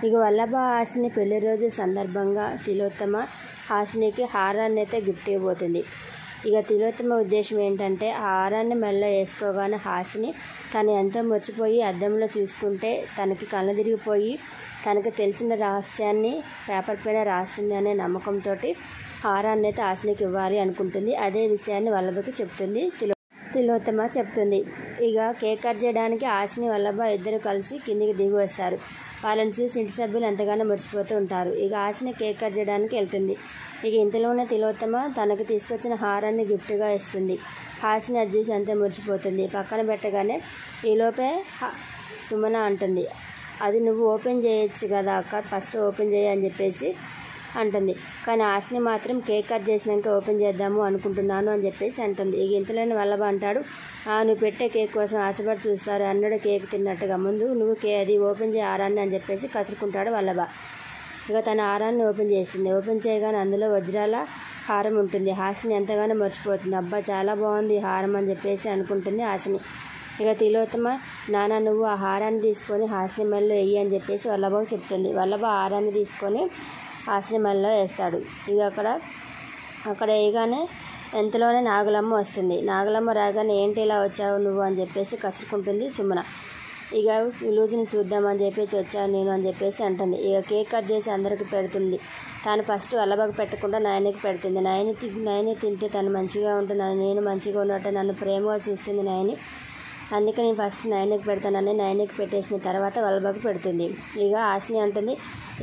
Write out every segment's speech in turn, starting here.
ఇక వల్లభ హాసిని పెళ్లి రోజు సందర్భంగా తిలోత్తమ హాసినికి హారాన్ని అయితే గిఫ్ట్ ఇవ్వబోతుంది. ఇక తిలోత్తమ ఉద్దేశం ఏంటంటే ఆ హారాన్ని మెడలో వేసుకోగానే హాసిని తను ఎంతో మర్చిపోయి అద్దంలో చూసుకుంటే తనకి కళ్ళు తిరిగిపోయి తనకు తెలిసిన రహస్యాన్ని పేపర్ పైన రాస్తుంది అనే నమ్మకంతో హారాన్ని అయితే హాసినికి ఇవ్వాలి అనుకుంటుంది. అదే విషయాన్ని వల్లభకి చెప్తుంది తిలోత్తమ చెప్తుంది. ఇక కేక్ కట్ చేయడానికి హాసిని వల్లభ ఇద్దరు కలిసి కిందికి దిగి వస్తారు. వాళ్ళని చూసి ఇంటి సభ్యులు ఎంతగానో మర్చిపోతూ ఉంటారు. ఇక హాసిని కేక్ కట్ చేయడానికి వెళ్తుంది. ఇక ఇంతలోనే తిలోత్తమ తనకు తీసుకొచ్చిన హారాన్ని గిఫ్ట్గా ఇస్తుంది. హాసిని అది చూసి అంతే మురిసిపోతుంది. పక్కన పెట్టగానే ఈలోపే సుమన అంటుంది, అది నువ్వు ఓపెన్ చేయొచ్చు కదా అక్క, ఫస్ట్ ఓపెన్ చేయ అని చెప్పేసి అంటుంది. కానీ హాసిని మాత్రం కేక్ కట్ చేసినాక ఓపెన్ చేద్దాము అనుకుంటున్నాను అని చెప్పేసి అంటుంది. ఇక ఇంతలోనే వల్లభ అంటాడు, నువ్వు పెట్టే కేక్ కోసం ఆశపడి చూస్తారు అన్నడు కేక్ తిన్నట్టుగా, ముందు నువ్వు అది ఓపెన్ చేయ హారాన్ని అని చెప్పేసి కసురుకుంటాడు వల్లభ. ఇక తన హారాన్ని ఓపెన్ చేస్తుంది. ఓపెన్ చేయగానే అందులో వజ్రాల హారం ఉంటుంది. హాసిని ఎంతగానో మర్చిపోతుంది. అబ్బా చాలా బాగుంది హారం అని చెప్పేసి అనుకుంటుంది హాసిని. ఇక తిలోత్తమ, నాన్న నువ్వు ఆ హారాన్ని తీసుకొని హాసిని మెడలో వెయ్యి అని చెప్పేసి వల్లభకు చెప్తుంది. వల్లభ హారాన్ని తీసుకొని హాసిని మెడలో వేస్తాడు. ఇక అక్కడ వేయగానే ఎంతలోనే నాగులమ్మ వస్తుంది. నాగులమ్మ రాగానే ఏంటి ఇలా వచ్చావు నువ్వు అని చెప్పేసి కసురుకుంటుంది సుమన. ఇక లూజుని చూద్దామని చెప్పేసి వచ్చాను నేను అని చెప్పేసి అంటుంది. ఇక కేక్ కట్ చేసి అందరికి పెడుతుంది. తాను ఫస్ట్ వల్లభకు పెట్టకుండా నయనికి పెడుతుంది. నయని తింటే తను మంచిగా ఉంటున్నాను, నేను మంచిగా ఉన్నట్టు నన్ను ప్రేమగా చూస్తుంది నయని, అందుకే నేను ఫస్ట్ నయనికి పెడతానని నయనికి పెట్టేసిన తర్వాత వల్లభకు పెడుతుంది. ఇక హాసిని అంటుంది,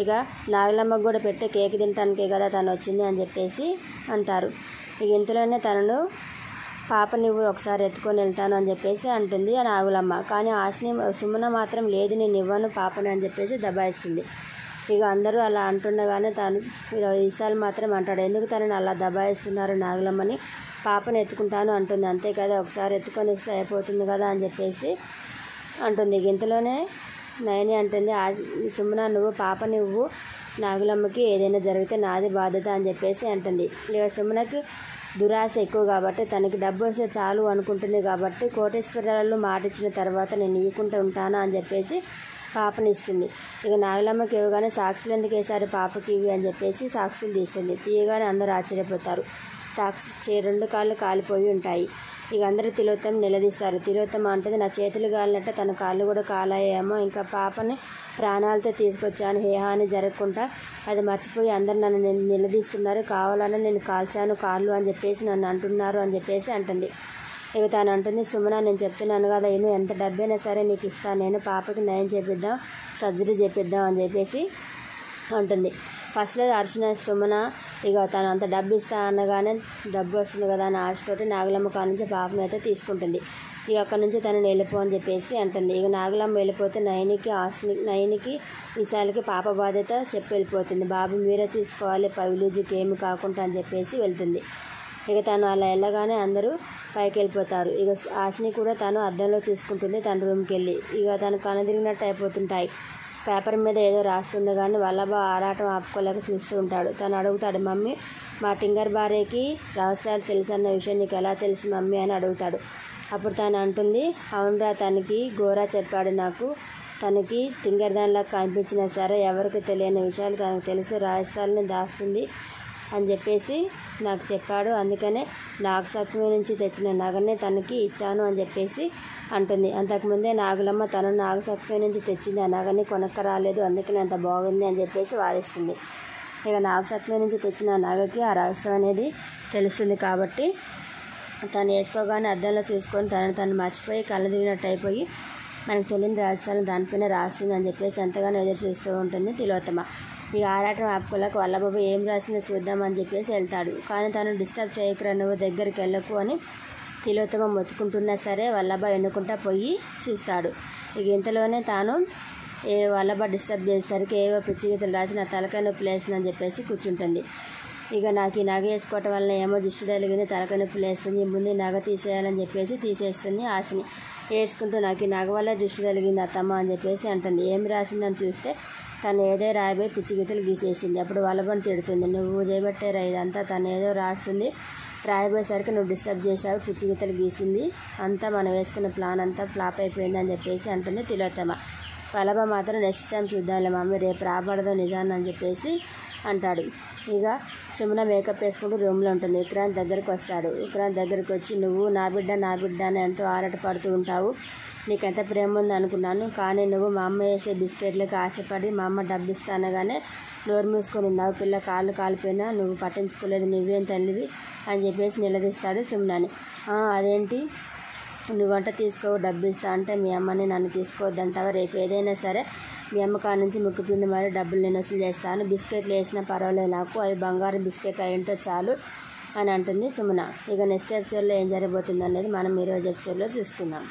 ఇక నాగులమ్మకు కూడా పెట్టే కేక్ తినటానికే కదా తను వచ్చింది అని చెప్పేసి అంటారు. ఇక ఇంతలోనే తనను పాప నువ్వు ఒకసారి ఎత్తుకొని వెళ్తాను అని చెప్పేసి అంటుంది ఆ నాగులమ్మ. కానీ హాసిని సుమన మాత్రం లేదు నేను ఇవ్వను పాపని అని చెప్పేసి దబాయిస్తుంది. ఇక అందరూ అలా అంటుండగానే తాను ఈసారి మాత్రం అంటాడు, ఎందుకు తనని అలా దబాయిస్తున్నారు నాగులమ్మని, పాపను ఎత్తుకుంటాను అంటుంది, అంతే కదా ఒకసారి ఎత్తుకొని ఇస్తే అయిపోతుంది కదా అని చెప్పేసి అంటుంది. ఇంతలోనే నయని అంటుంది, సుమన నువ్వు పాపని ఇవ్వు, నాగులమ్మకి ఏదైనా జరిగితే నాది బాధ్యత అని చెప్పేసి అంటుంది. ఇక సుమనకి దురాశ ఎక్కువ కాబట్టి తనకి డబ్బు వస్తే చాలు అనుకుంటుంది కాబట్టి కోటేశ్వరాలు మాట ఇచ్చిన తర్వాత నేను ఇవ్వకుండా ఉంటానా అని చెప్పేసి పాపని ఇస్తుంది. ఇక నాగులమ్మకి ఇవ్వగానే సాక్షులు ఎందుకు వేసారు పాపకి ఇవి అని చెప్పేసి సాక్షులు తీస్తుంది. తీయగానే అందరూ ఆశ్చర్యపోతారు. సాక్షి 2 కాళ్ళు కాలిపోయి ఉంటాయి. ఇక అందరూ తిలోత్తమ నిలదీస్తారు. తిలోత్తమ అంటుంది, నా చేతులు కాలినట్టే తన కాళ్ళు కూడా కాలాయేమో, ఇంకా పాపని ప్రాణాలతో తీసుకొచ్చాను, ఏ హాని జరగకుండా అది మర్చిపోయి అందరు నన్ను నిలదీస్తున్నారు, కావాలని నేను కాల్చాను కాళ్ళు అని చెప్పేసి నన్ను అంటున్నారు అని చెప్పేసి అంటుంది. ఇక తాను అంటుంది, సుమన నేను చెప్తున్నాను కదా నేను ఎంత డబ్బైనా సరే నీకు ఇస్తాను, నేను పాపకి నయం చేపిద్దాం సర్జరీ చేపిద్దాం అని చెప్పేసి అంటుంది. ఫస్ట్లో అరిచిన సుమన ఇక తను అంత డబ్బు ఇస్తా అనగానే డబ్బు వస్తుంది కదా అని ఆశతోటి నాగులమ్మ కాడ నుంచి పాపను అయితే తీసుకుంటుంది. ఇక అక్కడి నుంచి తనని వెళ్ళిపో అని చెప్పేసి అంటుంది. ఇక నాగులమ్మ వెళ్ళిపోతే నయనికి విశాలకి పాప బాధ్యత చెప్పి వెళ్ళిపోతుంది. బాబు మీరే చూసుకోవాలి విలేజ్కి ఏమి కాకుండా అని చెప్పేసి వెళ్తుంది. ఇక తను అలా వెళ్ళగానే అందరూ పైకి వెళ్ళిపోతారు. ఇక హాసిని కూడా తను అద్దంలో చూసుకుంటుంది తన రూమ్కి వెళ్ళి. ఇక తను కనదిరిగినట్టు అయిపోతుంటాయి. పేపర్ మీద ఏదో రాస్తుండగానే వల్లభ ఆరాటం ఆపుకోలేక చూస్తూ ఉంటాడు. తను అడుగుతాడు, మమ్మీ మా టింగర్ భార్యకి రహస్యాలు తెలుసన్న విషయం నీకు ఎలా తెలుసు మమ్మీ అని అడుగుతాడు. అప్పుడు తను అంటుంది, అవునరా తనకి గోరా చెప్పాడు నాకు, తనకి టింగర్ దానిలా కనిపించినా సరే ఎవరికి తెలియని విషయాలు తనకు తెలిసి రహస్యాలని దాస్తుంది అని చెప్పేసి నాకు చెప్పాడు, అందుకనే నాగసత్వం నుంచి తెచ్చిన నగనే తనకి ఇచ్చాను అని చెప్పేసి అంటుంది. అంతకుముందే నాగులమ్మ తను నాగసత్వం నుంచి తెచ్చింది ఆ నగని కొనక్క రాలేదు, అందుకని అంత బాగుంది అని చెప్పేసి వాదిస్తుంది. ఇక నాగసత్వం నుంచి తెచ్చిన నగకి ఆ రహస్యం అనేది తెలుస్తుంది కాబట్టి తను వేసుకోగానే అద్దంలో చూసుకొని తను మర్చిపోయి కళ్ళు తిరిగినట్టు అయిపోయి మనకు తెలియని రహస్యాలను దానిపైన రాస్తుంది అని చెప్పేసి ఎంతగానో ఎదురు చూస్తూ ఉంటుంది తిలోత్తమ. ఇక ఆరాటం ఆపుకోలేక వల్లబాబు ఏం రాసిందో చూద్దామని చెప్పేసి వెళ్తాడు. కానీ తను డిస్టర్బ్ చేయకురా నువ్వు దగ్గరికి వెళ్ళకు అని తిలోత్తమ మొత్తుకుంటున్నా సరే వల్లభ ఎన్నుకుంటా పోయి చూస్తాడు. ఇక ఇంతలోనే తాను వల్లభ డిస్టర్బ్ చేసేసరికి ఏవో పిచ్చి గీతలు రాసి నా తలకాయ నొప్పి లేస్తుందని చెప్పేసి కూర్చుంటుంది. ఇక నాకు ఈ నగ వేసుకోవటం వల్ల ఏమో దిష్టి తగిలింది, తలకాయ నొప్పి లేస్తుంది, ముందు నగ తీసేయాలని చెప్పేసి తీసేస్తుంది హాసిని. ఏడ్చుకుంటూ నాకు ఈ నగ వల్ల దిష్టి తగిలింది అత్తమ్మ అని చెప్పేసి అంటుంది. ఏం రాసిందని చూస్తే తను ఏదో రాయిపోయి పిచ్చి గీతలు గీసేసింది. అప్పుడు వల్లభని తిడుతుంది, నువ్వు చేయబట్టారా ఇదంతా, తను ఏదో రాస్తుంది రాయిపోయేసరికి నువ్వు డిస్టర్బ్ చేశావు, పిచ్చి గీతలు గీసింది, అంతా మనం వేసుకున్న ప్లాన్ అంతా ఫ్లాప్ అయిపోయింది అని చెప్పేసి అంటుంది తిలోత్తమ. వల్లభ మాత్రం నెక్స్ట్ టైం చూద్దాంలే మమ్మీ, రేపు రాబడదో నిజాన్ని అని చెప్పేసి అంటాడు. ఇక సుమన మేకప్ వేసుకుంటూ రూమ్లో ఉంటుంది. విక్రాంత్ దగ్గరికి వస్తాడు. విక్రాంత్ దగ్గరికి వచ్చి, నువ్వు నా బిడ్డ అని ఎంతో ఆరాటపడుతూ ఉంటావు, నీకెంత ప్రేమ ఉంది అనుకున్నాను, కానీ నువ్వు మా అమ్మ వేసే బిస్కెట్లకు ఆశపడి మా అమ్మ డబ్బు ఇస్తానగానే డోర్ మూసుకొని ఉన్నావు, పిల్ల కాళ్ళు కాలిపోయినా నువ్వు పట్టించుకోలేదు, నువ్వేం తల్లివి అని చెప్పేసి నిలదీస్తాడు సుమనాని. అదేంటి నువ్వంట తీసుకోవు డబ్బు ఇస్తా అంటే మీ అమ్మని నన్ను తీసుకోవద్దంటావా, రేపు ఏదైనా సరే మీ అమ్మ కాడ నుంచి ముక్కుపిండి మరి డబ్బులు నేను వసూలు చేస్తాను, బిస్కెట్లు వేసినా పర్వాలేదు నాకు, అవి బంగారు బిస్కెట్లు అయ్యింటో చాలు అని అంటుంది సుమన. ఇక నెక్స్ట్ ఎపిసోడ్లో ఏం జరగబోతుంది అనేది మనం ఈరోజు ఎపిసోడ్లో చూసుకుందాం.